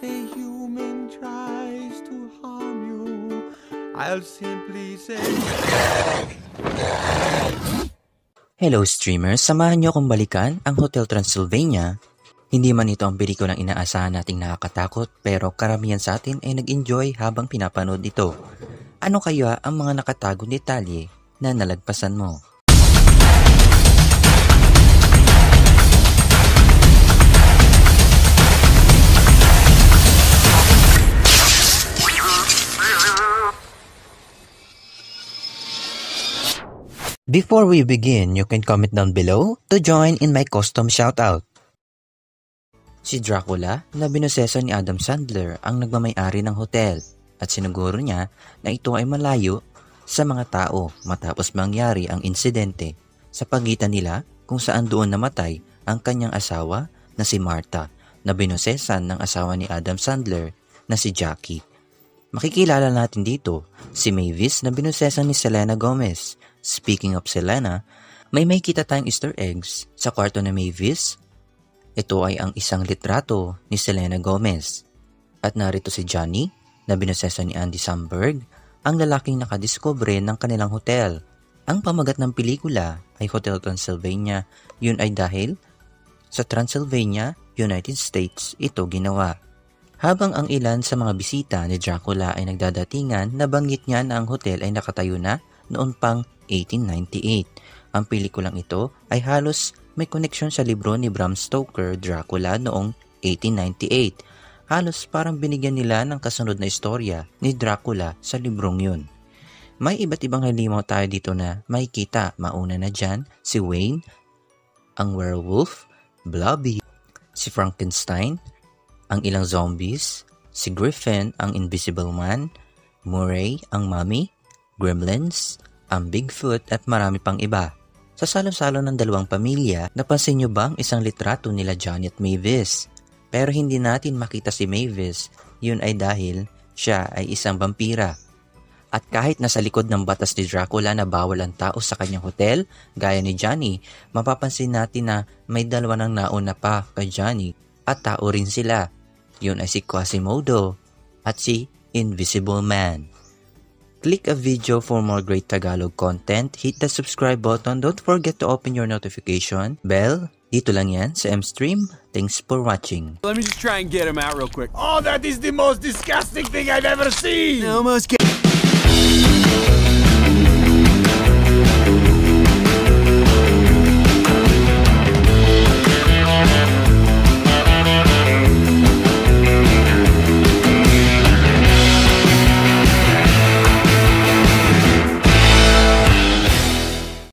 a human tries to harm you, I'll simply say... Hello streamers, samahan niyo akong balikan ang Hotel Transylvania. Hindi man ito ang pelikulang inaasahan nating nakakatakot, pero karamihan sa atin ay nag-enjoy habang pinapanood ito. Ano kaya ang mga nakatagong detalye na nalagpasan mo? Before we begin, you can comment down below to join in my custom shoutout. Si Dracula na binoseso ni Adam Sandler ang nagmamay-ari ng hotel at siniguro niya na ito ay malayo sa mga tao matapos mangyari ang insidente sa pagitan nila kung saan doon namatay ang kanyang asawa na si Martha na binosesan ng asawa ni Adam Sandler na si Jackie. Makikilala natin dito si Mavis na binosesan ni Selena Gomez. Speaking of Selena, may makikita tayong Easter eggs sa kwarto ni Mavis. Ito ay ang isang litrato ni Selena Gomez. At narito si Johnny na binosesan ni Andy Samberg, ang lalaking nakadiskubre ng kanilang hotel. Ang pamagat ng pelikula ay Hotel Transylvania. Yun ay dahil sa Transylvania, United States ito ginawa. Habang ang ilan sa mga bisita ni Dracula ay nagdadatingan, nabanggit niya na ang hotel ay nakatayo na noon pang 1898. Ang pelikulang ito ay halos may koneksyon sa libro ni Bram Stoker, Dracula, noong 1898. Halos parang binigyan nila ng kasunod na istorya ni Dracula sa librong yun. May iba't ibang halimaw tayo dito na makikita. Mauna na dyan si Wayne, ang werewolf, Blobby, si Frankenstein, ang ilang zombies, si Griffin, ang Invisible Man, Murray, ang Mummy, Gremlins, ang Bigfoot at marami pang iba. Sa salo-salo ng dalawang pamilya, napansin nyo ba ang isang litrato nila Johnny at Mavis? Pero hindi natin makita si Mavis, yun ay dahil siya ay isang vampira. At kahit nasa likod ng batas ni Dracula na bawal ang tao sa kanyang hotel, gaya ni Johnny, mapapansin natin na may dalawa ng nauna pa kay Johnny at tao rin sila. Yun ay si Quasimodo at si Invisible Man. Click a video for more great Tagalog content. Hit the subscribe button. Don't forget to open your notification bell. Dito lang yan sa Mstream. Thanks for watching. Let me just try and get him out real quick. Oh, that is the most disgusting thing I've ever seen! Almost get...